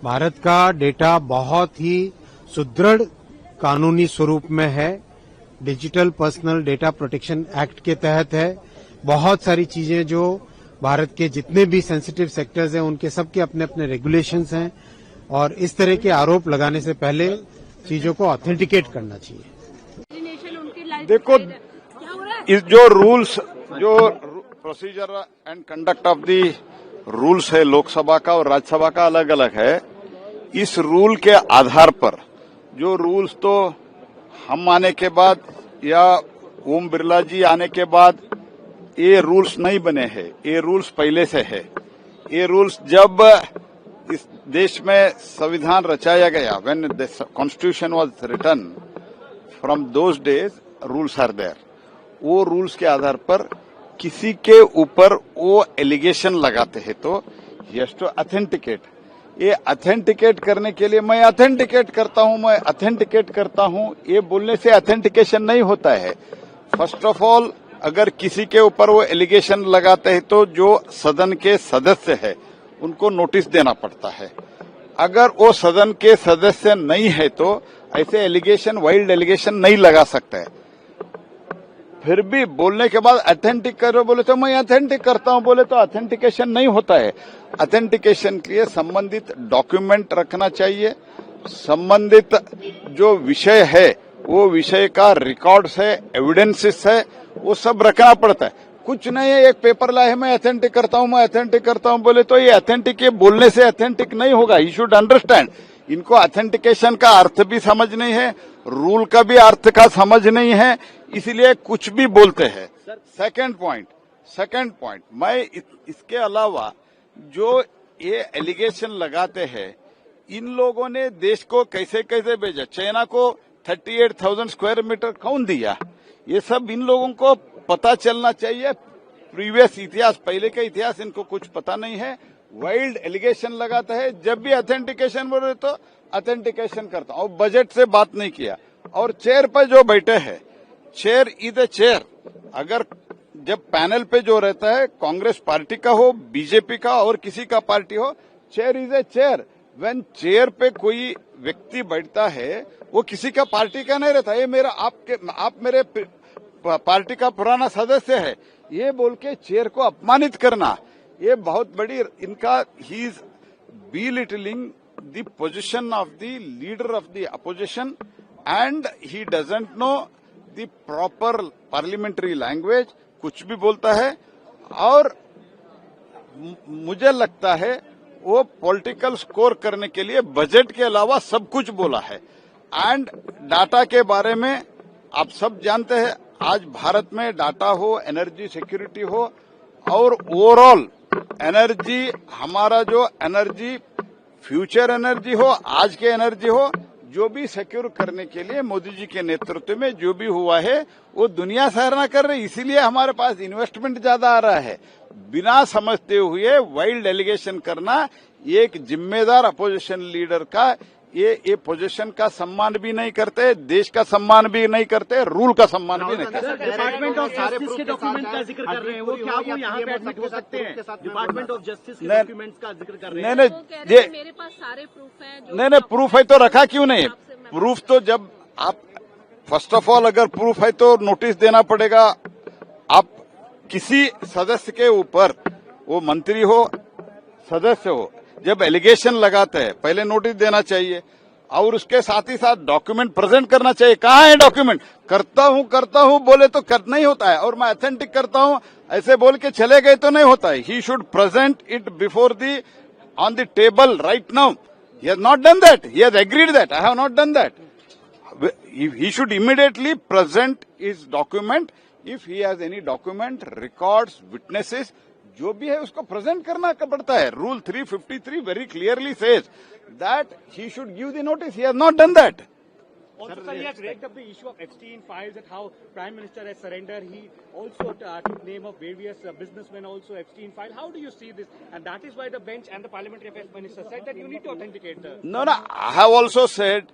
भारत का डेटा बहुत ही सुदृढ़ कानूनी स्वरूप में है। Digital personal data protection act के तहत है। बहुत सारी चीजें जो भारत के जितने भी सेंसिटिव सेक्टर्स हैं उनके सबके अपने अपने रेगुलेशंस हैं और इस तरह के आरोप लगाने से पहले चीजों को ऑथेंटिकेट करना चाहिए। देखो, इस जो रूल्स, जो procedure and conduct of the rules है लोकसभा का और राज्यसभा का अलग अलग है। इस रूल के आधार पर जो रूल्स तो हम आने के बाद या ओम बिरला जी आने के बाद ये रूल्स नहीं बने हैं, ये रूल्स पहले से है। ये रूल्स जब इस देश में संविधान रचाया गया, when the constitution was written, from those days rules are there. वो रूल्स के आधार पर किसी के ऊपर वो एलिगेशन लगाते हैं तो ही हैज टू ऑथेंटिकेट। ये ऑथेंटिकेट करने के लिए मैं ऑथेंटिकेट करता हूं, ये बोलने से ऑथेंटिकेशन नहीं होता है। फर्स्ट ऑफ ऑल, अगर किसी के ऊपर वो एलिगेशन लगाते हैं तो जो सदन के सदस्य है उनको नोटिस देना पड़ता है। अगर वो सदन के सदस्य नहीं है तो ऐसे एलिगेशन, वाइल्ड एलिगेशन नहीं लगा सकते है। फिर भी बोलने के बाद ऑथेंटिक करो बोले तो मैं ऑथेंटिक करता हूं बोले तो ऑथेंटिकेशन नहीं होता है। ऑथेंटिकेशन के लिए संबंधित डॉक्यूमेंट रखना चाहिए। संबंधित जो विषय है वो विषय का रिकॉर्ड्स है, एविडेंसेस है, वो सब रखना पड़ता है। कुछ नहीं है, एक पेपर लाए है मैं ऑथेंटिक करता हूं बोले तो ये ऑथेंटिक, ये बोलने से ऑथेंटिक नहीं होगा। यू शुड अंडरस्टैंड, इनको ऑथेंटिकेशन का अर्थ भी समझ नहीं है, रूल का भी अर्थ का समझ नहीं है, इसलिए कुछ भी बोलते हैं। सेकंड पॉइंट, मैं इसके अलावा जो ये एलिगेशन लगाते हैं, इन लोगों ने देश को कैसे कैसे भेजा। चाइना को 38,000 स्क्वायर मीटर कौन दिया, ये सब इन लोगों को पता चलना चाहिए। प्रीवियस इतिहास, पहले का इतिहास इनको कुछ पता नहीं है। वाइल्ड एलिगेशन लगाता है। जब भी ऑथेंटिकेशन बोले तो ऑथेंटिकेशन करता हूं। और बजट से बात नहीं किया। और चेयर पर जो बैठे हैं, चेयर इज ए चेयर। अगर जब पैनल पे जो रहता है, कांग्रेस पार्टी का हो, बीजेपी का और किसी का पार्टी हो, chair is a chair. When chair पे कोई व्यक्ति बैठता है वो किसी का पार्टी का नहीं रहता। ये मेरा आप मेरे पार्टी का पुराना सदस्य है, ये बोल के चेयर को अपमानित करना, ये बहुत बड़ी इनका, he is belittling the position of the leader of the opposition and he doesn't know the proper parliamentary language, कुछ भी बोलता है। और मुझे लगता है वो पॉलिटिकल स्कोर करने के लिए बजट के अलावा सब कुछ बोला है। एंड डाटा के बारे में आप सब जानते हैं, आज भारत में डाटा हो, एनर्जी सिक्योरिटी हो और ओवरऑल एनर्जी, हमारा जो एनर्जी, फ्यूचर एनर्जी हो, आज के एनर्जी हो, जो भी सिक्योर करने के लिए मोदी जी के नेतृत्व में जो भी हुआ है वो दुनिया सराहना कर रही। इसीलिए हमारे पास इन्वेस्टमेंट ज्यादा आ रहा है। बिना समझते हुए वाइल्ड एलिगेशन करना एक जिम्मेदार अपोजिशन लीडर का, ये पोजीशन का सम्मान भी नहीं करते, देश का सम्मान भी नहीं करते, रूल का सम्मान भी नहीं करते। डिपार्टमेंट ऑफ जस्टिस के डॉक्यूमेंट का जिक्र कर रहे हैं, वो क्या वो यहाँ पे एडमिट हो सकते हैं? डिपार्टमेंट ऑफ जस्टिस के डॉक्यूमेंट्स का जिक्र कर रहे हैं। नहीं, ये मेरे पास सारे प्रूफ हैं। नहीं, प्रूफ है तो रखा क्यों नहीं? प्रूफ तो जब आप, फर्स्ट ऑफ ऑल अगर प्रूफ है तो नोटिस देना पड़ेगा। आप किसी सदस्य के ऊपर, वो मंत्री हो, सदस्य हो, जब एलिगेशन लगाते हैं पहले नोटिस देना चाहिए और उसके साथ ही साथ डॉक्यूमेंट प्रेजेंट करना चाहिए। कहाँ है डॉक्यूमेंट? करता हूँ बोले तो नहीं होता है, और मैं ऑथेंटिक करता हूँ ऐसे बोल के चले गए तो नहीं होता है। He should present it before the, on the table right now. He has not done that, he has agreed that I have not done that. He should immediately present his document. If he has any document, records, witnesses, जो भी है उसको present करना पड़ता है। Rule 353 very clearly says that he should give the notice. He has not done that. Also, sir, he has raised up the issue of Epstein files and how Prime Minister has surrendered. He also took name of various businessmen, also Epstein file. How do you see this? And that is why the bench and the Parliamentary Affairs Minister said that you need to authenticate the... No, I have also said,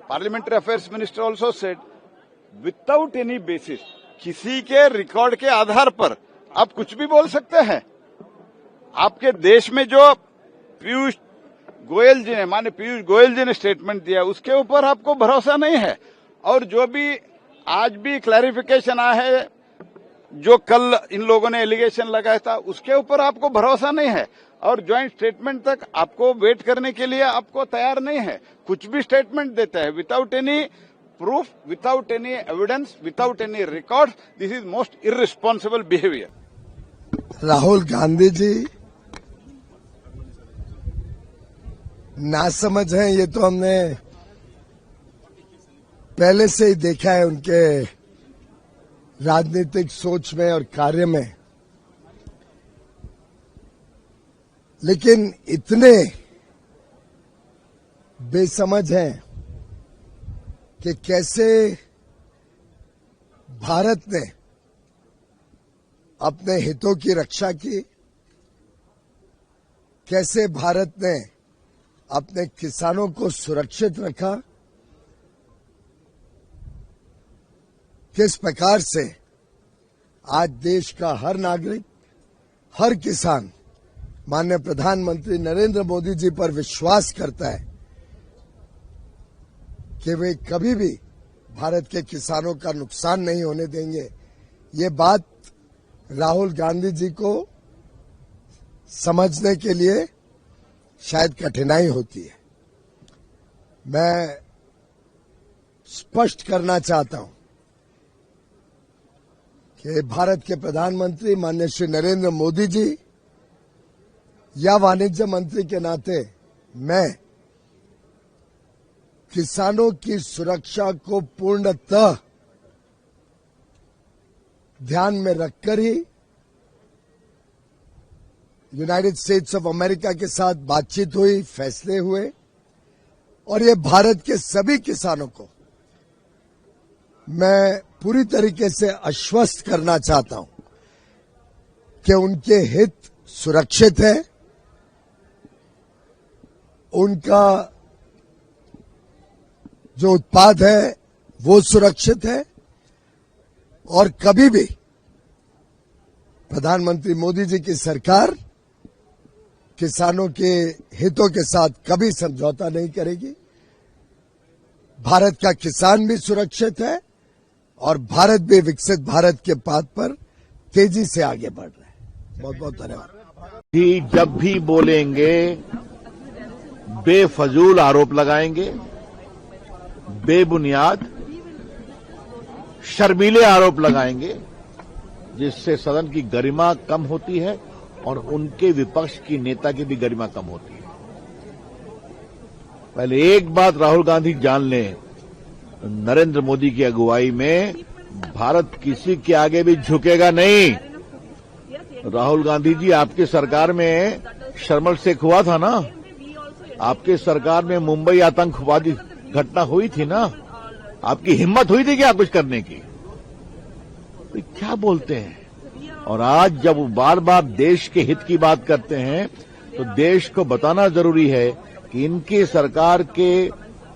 Parliamentary Affairs Minister also said, without any basis, किसी के record के आधार पर आप कुछ भी बोल सकते हैं। आपके देश में जो पीयूष गोयल जी ने, माननीय पीयूष गोयल जी ने स्टेटमेंट दिया, उसके ऊपर आपको भरोसा नहीं है। और जो भी आज भी क्लैरिफिकेशन आया है, जो कल इन लोगों ने एलिगेशन लगाया था, उसके ऊपर आपको भरोसा नहीं है। और ज्वाइंट स्टेटमेंट तक आपको वेट करने के लिए आपको तैयार नहीं है। कुछ भी स्टेटमेंट देता है without any proof, without any evidence, without any record. This is most irresponsible behaviour. Rahul Gandhi ji नासमझ हैं, ये तो हमने पहले से ही देखा है उनके राजनीतिक सोच में और कार्य में। लेकिन इतने बेसमझ हैं कि कैसे भारत ने अपने हितों की रक्षा की, कैसे भारत ने अपने किसानों को सुरक्षित रखा, किस प्रकार से आज देश का हर नागरिक, हर किसान माननीय प्रधानमंत्री नरेंद्र मोदी जी पर विश्वास करता है कि वे कभी भी भारत के किसानों का नुकसान नहीं होने देंगे। ये बात राहुल गांधी जी को समझने के लिए शायद कठिनाई होती है। मैं स्पष्ट करना चाहता हूं कि भारत के प्रधानमंत्री माननीय श्री नरेंद्र मोदी जी या वाणिज्य मंत्री के नाते मैं किसानों की सुरक्षा को पूर्णतः ध्यान में रखकर ही यूनाइटेड स्टेट्स ऑफ अमेरिका के साथ बातचीत हुई, फैसले हुए, और ये भारत के सभी किसानों को मैं पूरी तरीके से आश्वस्त करना चाहता हूं कि उनके हित सुरक्षित है, उनका जो उत्पाद है वो सुरक्षित है, और कभी भी प्रधानमंत्री मोदी जी की सरकार किसानों के हितों के साथ कभी समझौता नहीं करेगी। भारत का किसान भी सुरक्षित है और भारत भी विकसित भारत के पाथ पर तेजी से आगे बढ़ रहा है। बहुत बहुत धन्यवाद। जब भी बोलेंगे बेफजूल आरोप लगाएंगे, बेबुनियाद शर्मीले आरोप लगाएंगे, जिससे सदन की गरिमा कम होती है और उनके विपक्ष की नेता की भी गरिमा कम होती है। पहले एक बात राहुल गांधी जान लें, नरेंद्र मोदी की अगुवाई में भारत किसी के आगे भी झुकेगा नहीं। राहुल गांधी जी, आपकी सरकार में शर्मल शेख हुआ था ना, आपके सरकार में मुंबई आतंकवादी घटना हुई थी ना, आपकी हिम्मत हुई थी क्या कुछ करने की? तो क्या बोलते हैं? और आज जब वो बार बार देश के हित की बात करते हैं तो देश को बताना जरूरी है कि इनकी सरकार के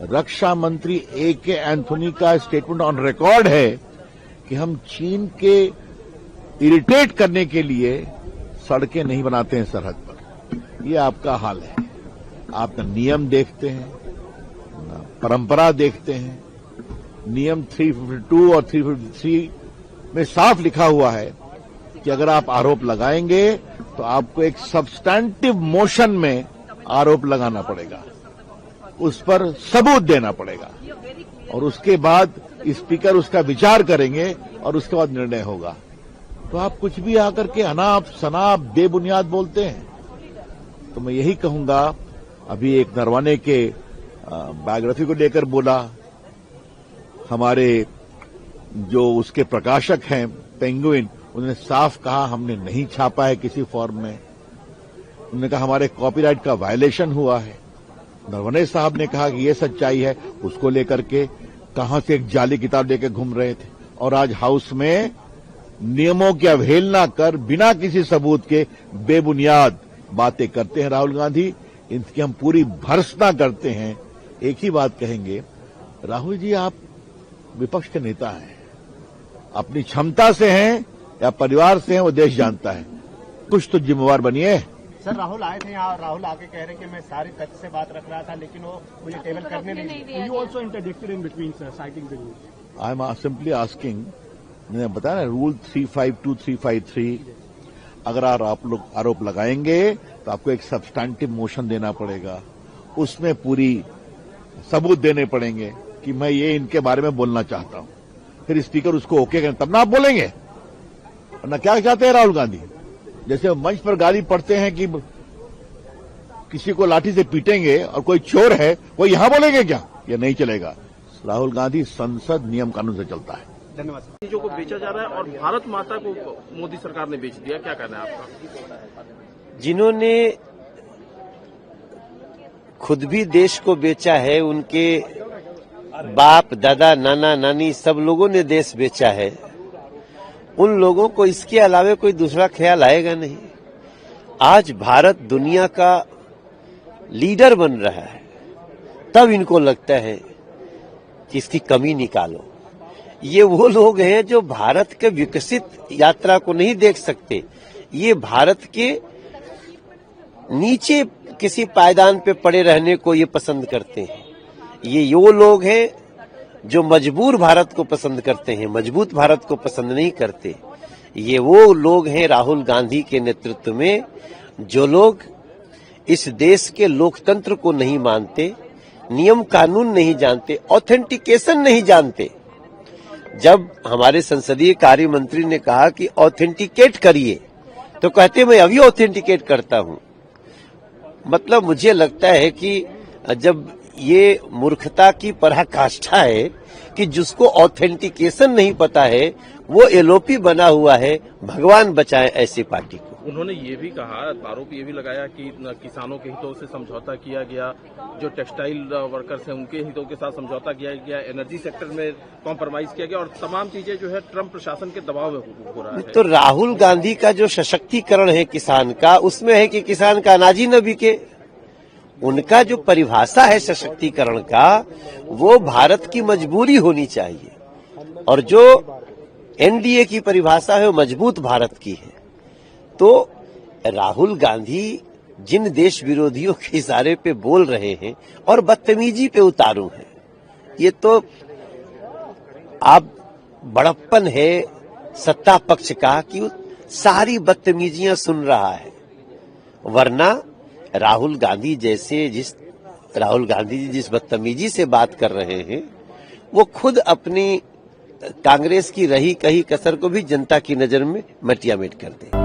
रक्षा मंत्री A.K. एंथोनी का स्टेटमेंट ऑन रिकॉर्ड है कि हम चीन के इरिटेट करने के लिए सड़कें नहीं बनाते हैं सरहद पर। ये आपका हाल है। आप न नियम देखते हैं, न परंपरा देखते हैं। नियम 352 और 353 में साफ लिखा हुआ है कि अगर आप आरोप लगाएंगे तो आपको एक सब्सटैंटिव मोशन में आरोप लगाना पड़ेगा, उस पर सबूत देना पड़ेगा, और उसके बाद स्पीकर उसका विचार करेंगे और उसके बाद निर्णय होगा। तो आप कुछ भी आकर के अनाप शनाप बेबुनियाद बोलते हैं। तो मैं यही कहूंगा, अभी एक नरवाने के बायोग्राफी को लेकर बोला, हमारे जो उसके प्रकाशक हैं पेंगुइन, उन्होंने साफ कहा हमने नहीं छापा है किसी फॉर्म में। उन्होंने कहा हमारे कॉपीराइट का वायलेशन हुआ है। नरवणे साहब ने कहा कि ये सच्चाई है, उसको लेकर के कहां से एक जाली किताब लेकर घूम रहे थे। और आज हाउस में नियमों की अवहेलना कर बिना किसी सबूत के बेबुनियाद बातें करते हैं राहुल गांधी। इनकी हम पूरी भर्त्सना करते हैं। एक ही बात कहेंगे, राहुल जी आप विपक्ष के नेता हैं, अपनी क्षमता से हैं या परिवार से हैं वो देश जानता है, कुछ तो जिम्मेवार बनिए। सर राहुल आए थे यहाँ, राहुल आके कह रहे कि मैं सारे तथ्य से बात रख रहा था, लेकिन वो मुझे टेबल करने नहीं दिया। You also interdicted in between sir, citing the rule. I am simply asking, मैंने बताया ना रूल 352, 353, अगर आप लोग आरोप लगाएंगे तो आपको एक सब्सटैंटिव मोशन देना पड़ेगा, उसमें पूरी सबूत देने पड़ेंगे कि मैं ये इनके बारे में बोलना चाहता हूं, फिर स्पीकर उसको ओके करें तब ना आप बोलेंगे। वरना क्या चाहते हैं राहुल गांधी, जैसे मंच पर गाली पढ़ते हैं कि किसी को लाठी से पीटेंगे और कोई चोर है वो यहां बोलेंगे क्या? ये नहीं चलेगा। राहुल गांधी संसद नियम कानून से चलता है। धन्यवाद सर। चीजों को बेचा जा रहा है और भारत माता को मोदी सरकार ने बेच दिया, क्या कहना है आपका? जिन्होंने खुद भी देश को बेचा है, उनके बाप दादा नाना नानी सब लोगों ने देश बेचा है, उन लोगों को इसके अलावा कोई दूसरा ख्याल आएगा नहीं। आज भारत दुनिया का लीडर बन रहा है, तब इनको लगता है कि इसकी कमी निकालो। ये वो लोग हैं जो भारत के विकसित यात्रा को नहीं देख सकते, ये भारत के नीचे किसी पायदान पे पड़े रहने को ये पसंद करते हैं। ये वो लोग हैं जो मजबूर भारत को पसंद करते हैं, मजबूत भारत को पसंद नहीं करते। ये वो लोग हैं राहुल गांधी के नेतृत्व में, जो लोग इस देश के लोकतंत्र को नहीं मानते, नियम कानून नहीं जानते, ऑथेंटिकेशन नहीं जानते। जब हमारे संसदीय कार्य मंत्री ने कहा कि ऑथेंटिकेट करिए, तो कहते मैं अभी ऑथेंटिकेट करता हूं। मतलब मुझे लगता है कि जब ये मूर्खता की पराकाष्ठा है कि जिसको ऑथेंटिकेशन नहीं पता है वो एलओपी बना हुआ है, भगवान बचाए ऐसी पार्टी को। उन्होंने ये भी कहा, आरोप ये भी लगाया कि किसानों के हितों से समझौता किया गया, जो टेक्सटाइल वर्कर्स हैं उनके हितों के साथ समझौता किया गया, एनर्जी सेक्टर में कॉम्प्रोमाइज किया गया और तमाम चीजें जो है ट्रंप प्रशासन के दबाव में हो रहा है। तो राहुल गांधी का जो सशक्तिकरण है किसान का, उसमें है कि किसान का अनाज ही न बिके। उनका जो परिभाषा है सशक्तिकरण का, वो भारत की मजबूरी होनी चाहिए, और जो एनडीए की परिभाषा है वो मजबूत भारत की है। तो राहुल गांधी जिन देश विरोधियों के इशारे पे बोल रहे हैं और बदतमीजी पे उतारू हैं, ये तो आप बड़प्पन है सत्ता पक्ष का कि सारी बदतमीजियां सुन रहा है। वरना राहुल गांधी जी जिस बदतमीजी से बात कर रहे हैं, वो खुद अपनी कांग्रेस की रही कही कसर को भी जनता की नजर में मटिया मेट कर दें।